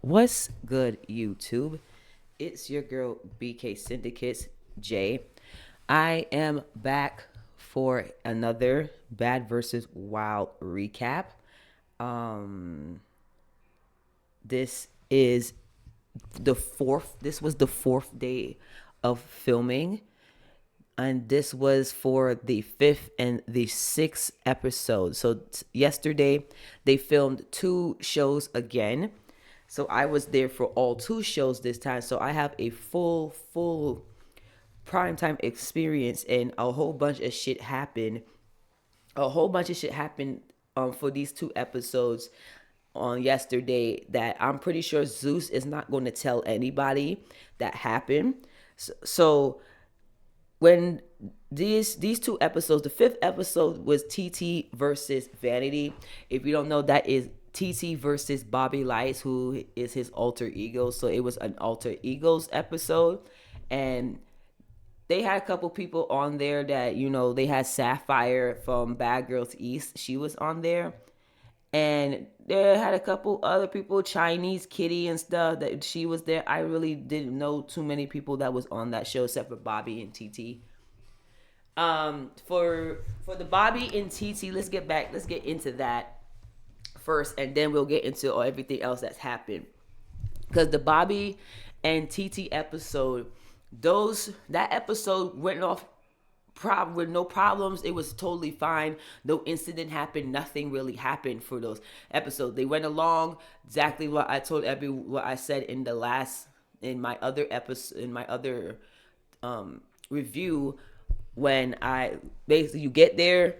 What's good, YouTube? It's your girl BK Syndicates J. I am back for another Bad versus Wild recap. Um, this is the fourth. This was the fourth day of filming, and this was for the fifth and the sixth episode. So yesterday they filmed two shows again. So I was there for all two shows this time. So I have a full primetime experience, and a whole bunch of shit happened. A whole bunch of shit happened for these two episodes on yesterday that I'm pretty sure Zeus is not going to tell anybody that happened. So when these two episodes, the fifth episode was TT versus Vanity. If you don't know, that is TT versus Bobby Lights, who is his alter ego. So it was an alter egos episode, and they had a couple people on there that, they had Sapphire from Bad Girls East. She was on there, and they had a couple other people, Chinese Kitty and stuff, that she was there. I really didn't know too many people that was on that show except for Bobby and TT. For the Bobby and TT, let's get into that first, and then we'll get into everything else that's happened. Because the Bobby and TT episode, that episode went off with no problems. It was totally fine. No incident happened. Nothing really happened for those episodes. They went along exactly what I said in my other episode, in my other review. When I basically, you get there,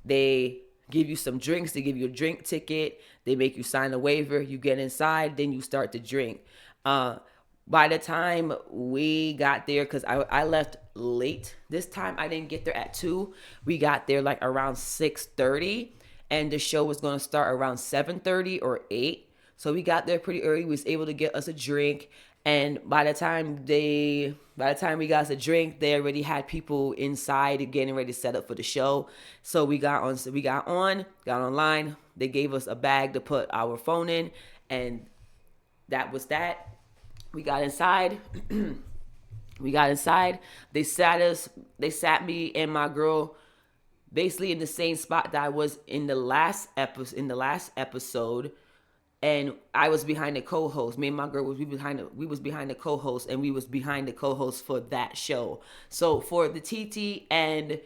they give you some drinks. They give you a drink ticket. They make you sign a waiver. You get inside, then you start to drink. By the time we got there, because I left late this time, I didn't get there at 2. We got there like around 6:30, and the show was going to start around 7:30 or 8. So we got there pretty early. We was able to get us a drink, and by the time we got us a drink, they already had people inside getting ready to set up for the show. So we got online. They gave us a bag to put our phone in, and that was that. We got inside. They sat me and my girl basically in the same spot that I was in the last episode. And I was behind the co-host. Me and my girl we was behind the co-host, and we was behind the co-host for that show. So for the TT and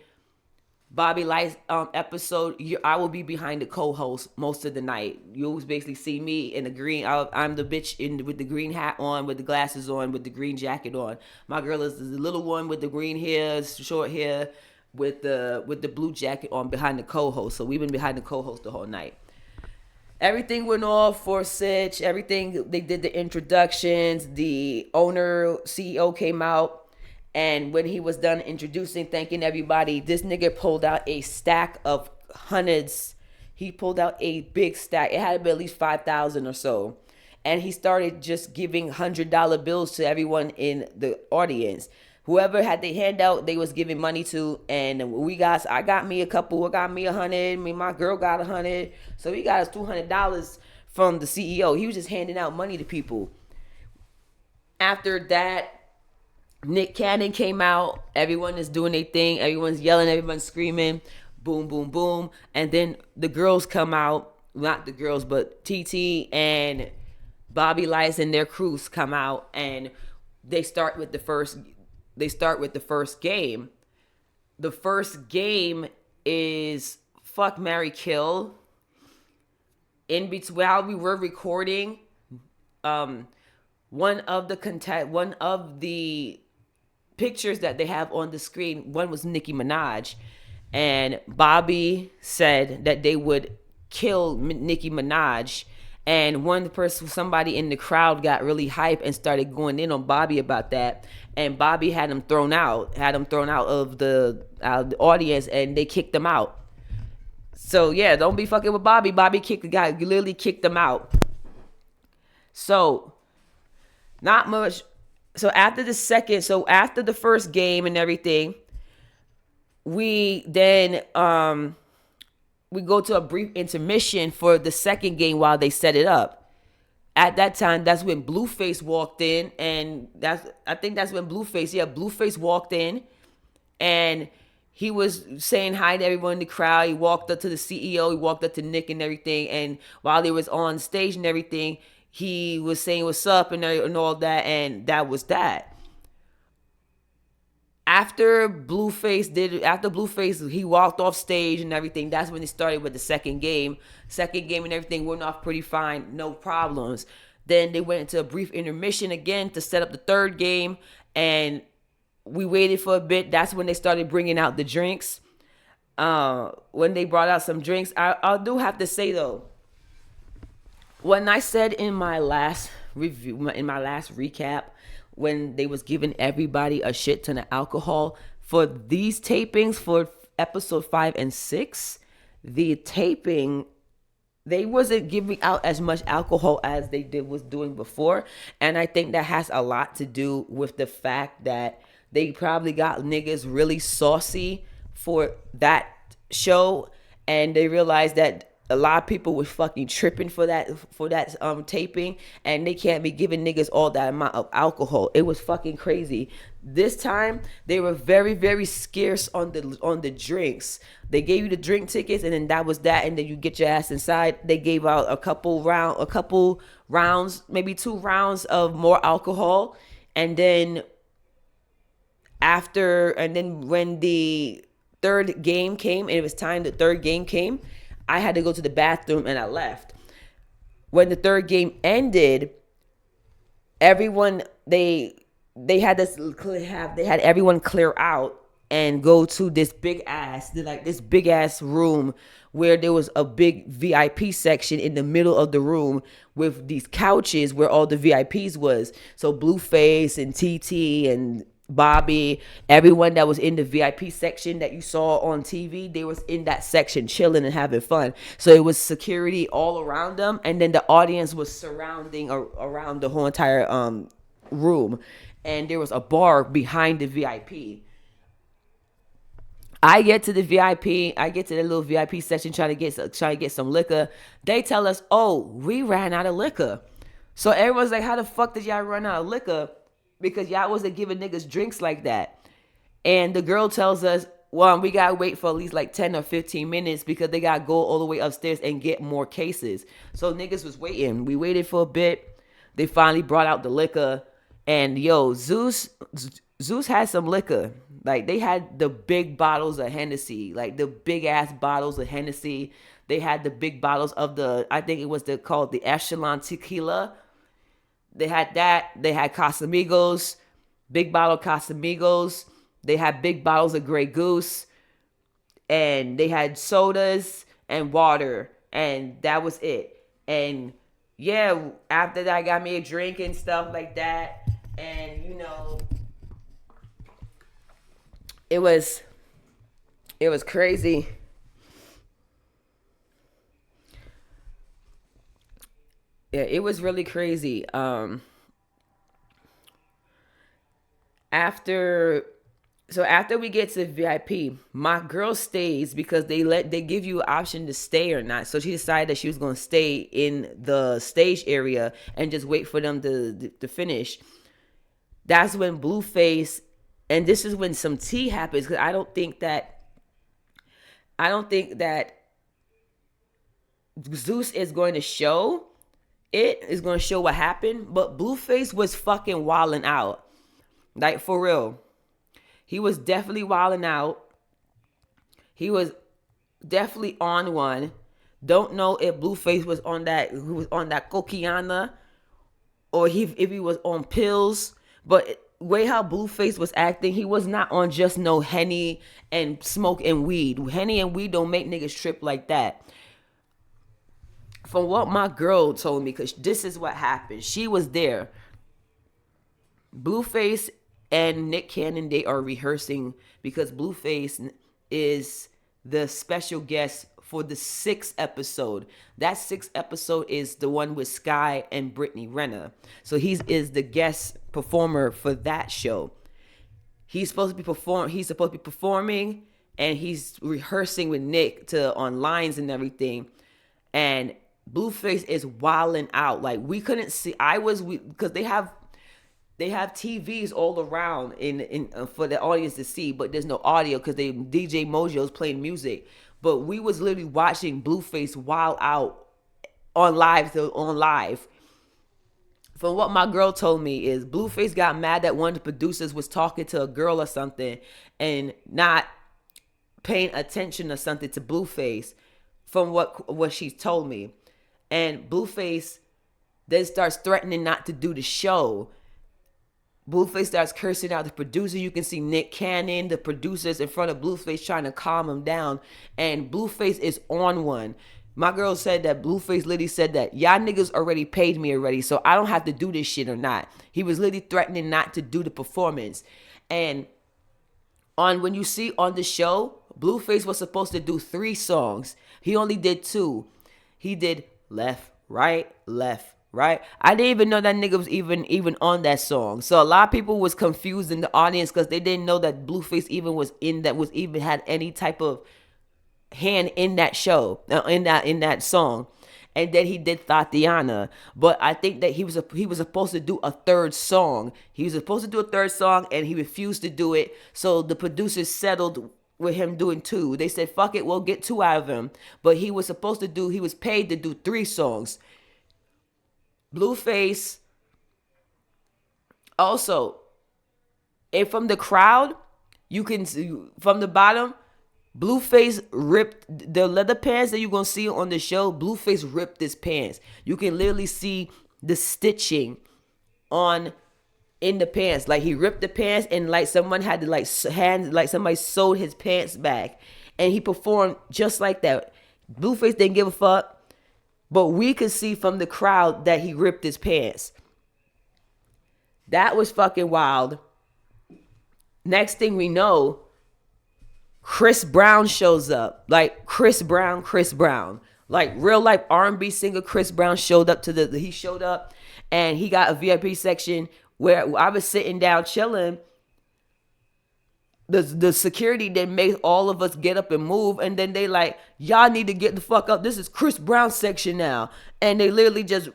Bobby Lights episode, I will be behind the co-host most of the night. You'll basically see me in the green. I'm the bitch with the green hat on, with the glasses on, with the green jacket on. My girl is the little one with the green hair, short hair, with the blue jacket on behind the co-host. So we've been behind the co-host the whole night. Everything went off for Sitch. Everything, they did the introductions. The owner, CEO came out. And when he was done introducing, thanking everybody, this nigga pulled out a stack of hundreds. He pulled out a big stack. It had to be at least 5,000 or so. And he started just giving $100 bills to everyone in the audience. Whoever had their hand out, they was giving money to. And I got me a couple. I got me 100. Me and my girl got 100. So we got us $200 from the CEO. He was just handing out money to people. After that, Nick Cannon came out. Everyone is doing their thing. Everyone's yelling. Everyone's screaming. Boom, boom, boom. And then the girls come out. Not the girls, but TT and Bobby Lights and their crews come out, and they start with the first game. The first game is Fuck, Marry, Kill. In between, while we were recording, one of the pictures that they have on the screen, one was Nicki Minaj, and Bobby said that they would kill Nicki Minaj, and somebody in the crowd got really hype and started going in on Bobby about that, and Bobby had him thrown out of the audience, and they kicked him out. So yeah, don't be fucking with Bobby. Bobby kicked the guy, literally kicked him out. So not much. So after the first game and everything, we then we go to a brief intermission for the second game while they set it up. At that time, that's when Blueface walked in, and I think that's when Blueface walked in, and he was saying hi to everyone in the crowd. He walked up to the CEO, he walked up to Nick and everything, and while they was on stage and everything, he was saying what's up and all that, and that was that. After Blueface he walked off stage and everything, that's when it started with the second game and everything went off pretty fine, no problems. Then they went into a brief intermission again to set up the third game, and we waited for a bit. That's when they started bringing out the drinks. When they brought out some drinks, I do have to say though, when I said in my last review, in my last recap, when they was giving everybody a shit ton of alcohol for these tapings for episode 5 and 6, the taping, they wasn't giving out as much alcohol as they was doing before, and I think that has a lot to do with the fact that they probably got niggas really saucy for that show, and they realized that a lot of people was fucking tripping for that taping, and they can't be giving niggas all that amount of alcohol. It was fucking crazy. This time they were very, very scarce on the drinks. They gave you the drink tickets, and then that was that, and then you get your ass inside. They gave out a couple rounds, maybe 2 rounds of more alcohol, and then when the third game came, and it was time the third game came, I had to go to the bathroom and I left. When the third game ended, everyone they had everyone clear out and go to this big ass room where there was a big VIP section in the middle of the room with these couches where all the VIPs was. So Blueface and TT and Bobby, everyone that was in the VIP section that you saw on TV, they was in that section chilling and having fun. So it was security all around them, and then the audience was surrounding around the whole entire room, and there was a bar behind the VIP. I get to the little VIP section trying to get some liquor. They tell us, "Oh, we ran out of liquor." So everyone's like, "How the fuck did y'all run out of liquor?" Because y'all wasn't giving niggas drinks like that. And the girl tells us, well, we gotta wait for at least like 10 or 15 minutes because they gotta go all the way upstairs and get more cases. So niggas was waiting. We waited for a bit. They finally brought out the liquor. And yo, Zeus had some liquor. Like, they had the big bottles of Hennessy, like the big ass bottles of Hennessy. They had the big bottles of I think it was called the Echelon Tequila. They had that. They had Casamigos, big bottle Casamigos. They had big bottles of Grey Goose. And they had sodas and water. And that was it. And yeah, after that, I got me a drink and stuff like that. And, it was crazy. Yeah, it was really crazy. After we get to VIP, my girl stays because they give you an option to stay or not. So she decided that she was gonna stay in the stage area and just wait for them to finish. That's when Blueface, and this is when some tea happens, because I don't think that Zeus is going to show. It is going to show what happened, but Blueface was fucking wilding out. Like, for real. He was definitely wilding out. He was definitely on one. Don't know if Blueface was on that cocaine or if he was on pills, but way how Blueface was acting, he was not on just no Henny and smoke and weed. Henny and weed don't make niggas trip like that. From what my girl told me, because this is what happened. She was there. Blueface and Nick Cannon, they are rehearsing because Blueface is the special guest for the 6th episode. That 6th episode is the one with Sky and Brittney Renner. So he is the guest performer for that show. He's supposed to be performing, and he's rehearsing with Nick on lines and everything. And Blueface is wilding out. Like we couldn't see. Because they have TVs all around in for the audience to see, but there's no audio because they DJ Mojo's playing music. But we was literally watching Blueface wild out on live. From what my girl told me is Blueface got mad that one of the producers was talking to a girl or something and not paying attention or something to Blueface. From what she told me, and Blueface then starts threatening not to do the show. Blueface starts cursing out the producer. You can see Nick Cannon, the producers in front of Blueface trying to calm him down. And Blueface is on one. My girl said that Blueface literally said that y'all niggas already paid me already, so I don't have to do this shit or not. He was literally threatening not to do the performance. And when you see on the show, Blueface was supposed to do 3 songs. He only did 2. He did left, right. I didn't even know that nigga was even on that song. So a lot of people was confused in the audience because they didn't know that Blueface even had any type of hand in that show, in that song. And then he did Tatiana. But I think that he was supposed to do a 3rd song. He was supposed to do a 3rd song and he refused to do it. So the producers settled with him doing 2. They said, fuck it, we'll get 2 out of him. But he was paid to do 3 songs. Blueface also, and from the crowd, you can see from the bottom, Blueface ripped the leather pants that you're going to see on the show. Blueface ripped his pants. You can literally see the stitching in the pants. Like he ripped the pants and like someone had to somebody sewed his pants back. And he performed just like that. Blueface didn't give a fuck. But we could see from the crowd that he ripped his pants. That was fucking wild. Next thing we know, Chris Brown shows up. Like Chris Brown. Like real life R&B singer Chris Brown showed up he showed up and he got a VIP section where I was sitting down chilling. The security then made all of us get up and move, and then they like, y'all need to get the fuck up. This is Chris Brown section now. And they literally just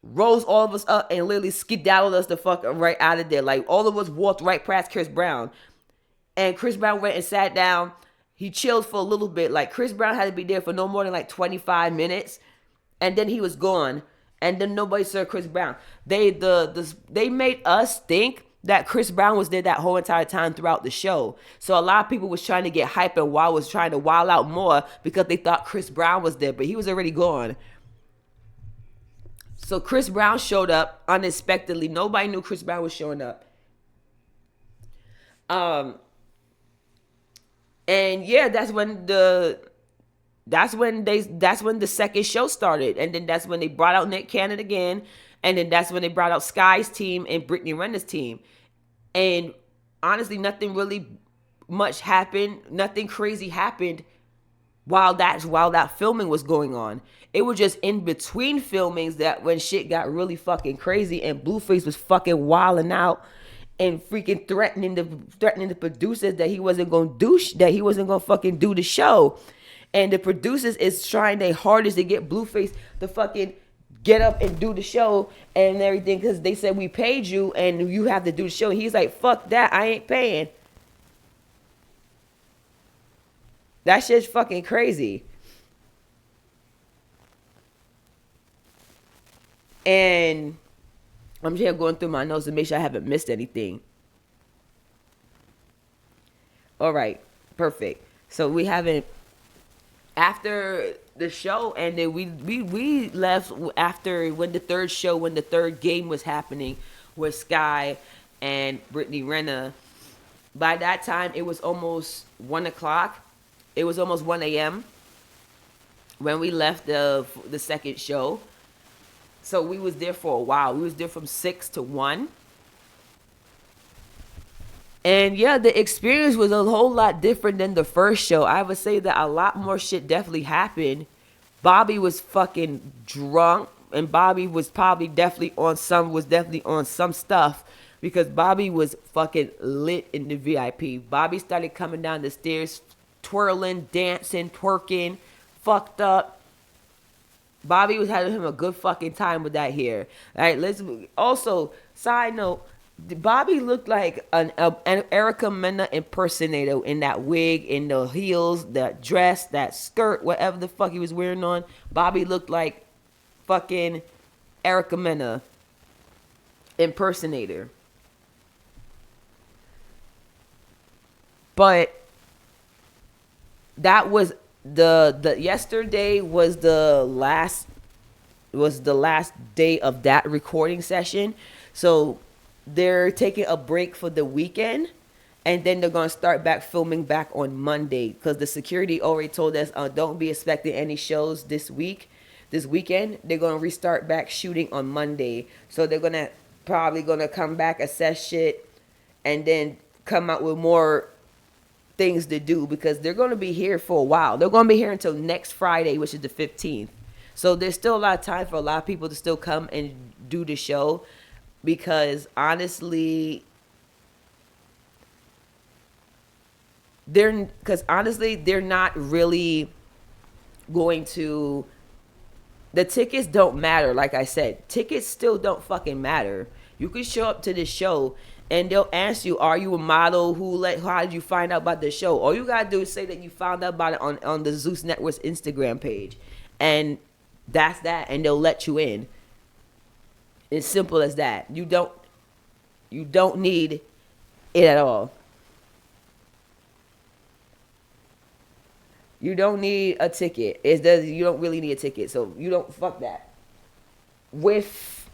rose all of us up and literally skedaddled us the fuck right out of there. Like all of us walked right past Chris Brown. And Chris Brown went and sat down. He chilled for a little bit. Like Chris Brown had to be there for no more than like 25 minutes. And then he was gone. And then nobody saw Chris Brown. They made us think that Chris Brown was there that whole entire time throughout the show. So a lot of people was trying to get hype and was trying to wild out more because they thought Chris Brown was there, but he was already gone. So Chris Brown showed up unexpectedly. Nobody knew Chris Brown was showing up. And yeah, that's when the second show started. And then that's when they brought out Nick Cannon again. And then that's when they brought out Sky's team and Brittney Renner's team. And honestly, nothing really much happened. Nothing crazy happened while that filming was going on. It was just in between filmings that when shit got really fucking crazy and Blueface was fucking wilding out and freaking threatening the producers that he wasn't gonna fucking do the show. And the producers is trying their hardest to get Blueface to fucking get up and do the show and everything because they said we paid you and you have to do the show. He's like, fuck that, I ain't paying. That shit's fucking crazy. And I'm just going through my notes to make sure I haven't missed anything. All right, perfect. So we haven't, after the show, and then we left after when the third game was happening with Sky and Brittney Renner. By that time, it was almost 1 o'clock. It was almost 1 a.m. when we left the second show. So we was there for a while. We was there from 6 to 1. And yeah, the experience was a whole lot different than the first show. I would say that a lot more shit definitely happened. Bobby was fucking drunk, and Bobby was definitely on some stuff because Bobby was fucking lit in the VIP. Bobby started coming down the stairs, twirling, dancing, twerking, fucked up. Bobby was having him a good fucking time with that hair. All right, let's also side note. Bobby looked like an Erica Mena impersonator in that wig, in the heels, that dress, that skirt, whatever the fuck he was wearing on. Bobby looked like fucking Erica Mena impersonator. But that was the yesterday was the last day of that recording session. So they're taking a break for the weekend, and then they're gonna start back filming back on Monday because the security already told us don't be expecting any shows this weekend. They're gonna restart back shooting on Monday, so they're gonna probably gonna come back, assess shit, and then come out with more things to do because they're going to be here for a while. They're going to be here until next Friday, which is the 15th. So there's still a lot of time for a lot of people to still come and do the show because honestly, they're not really going to. The tickets don't matter. Like I said, tickets still don't fucking matter. You can show up to this show and they'll ask you, are you a model? How did you find out about the show? All you gotta do is say that you found out about it on the Zeus Network's Instagram page. And that's that, and they'll let you in. It's simple as that. You don't need it at all. You don't need a ticket. You don't really need a ticket. So you don't fuck that. With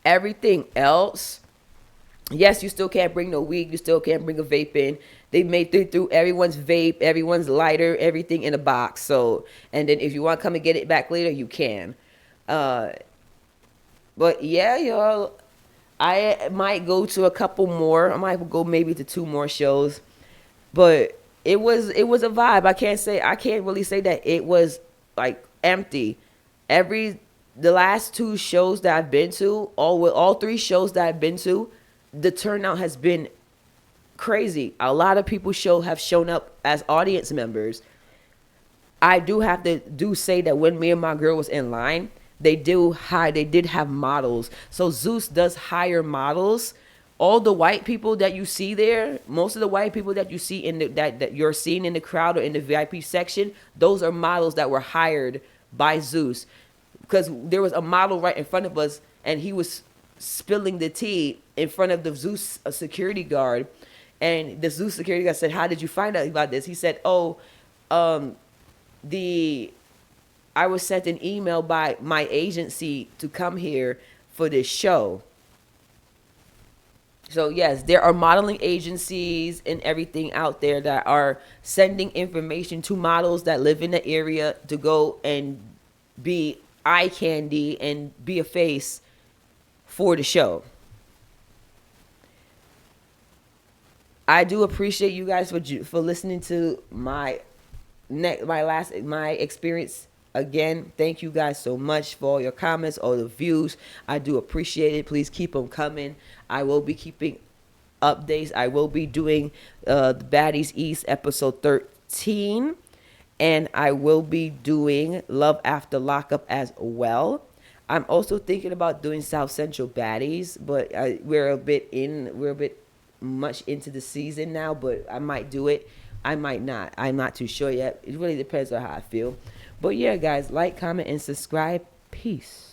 everything else, yes, you still can't bring no weed. You still can't bring a vape in. They made through everyone's vape, everyone's lighter, everything in a box. So, and then if you want to come and get it back later, you can. But yeah, y'all, I might go to a couple more. I might go maybe to 2 more shows. But it was a vibe. I can't really say that it was like empty. The last 2 shows that I've been to, all 3 shows that I've been to, the turnout has been crazy. A lot of people have shown up as audience members. I do have to say that when me and my girl was in line, they did have models. So Zeus does hire models. All the white people that you see there, most of the white people that you see that you're seeing in the crowd or in the VIP section, those are models that were hired by Zeus. Because there was a model right in front of us, and he was spilling the tea in front of the Zeus security guard. And the Zeus security guard said, how did you find out about this? He said, I was sent an email by my agency to come here for this show. So yes, there are modeling agencies and everything out there that are sending information to models that live in the area to go and be eye candy and be a face for the show. I do appreciate you guys for listening to my experience. Again, thank you guys so much for all your comments, all the views. I do appreciate it. Please keep them coming. I will be keeping updates. I will be doing the Baddies East episode 13. And I will be doing Love After Lockup as well. I'm also thinking about doing South Central Baddies, but we're a bit much into the season now, but I might do it. I might not. I'm not too sure yet. It really depends on how I feel. But yeah, guys, like, comment, and subscribe. Peace.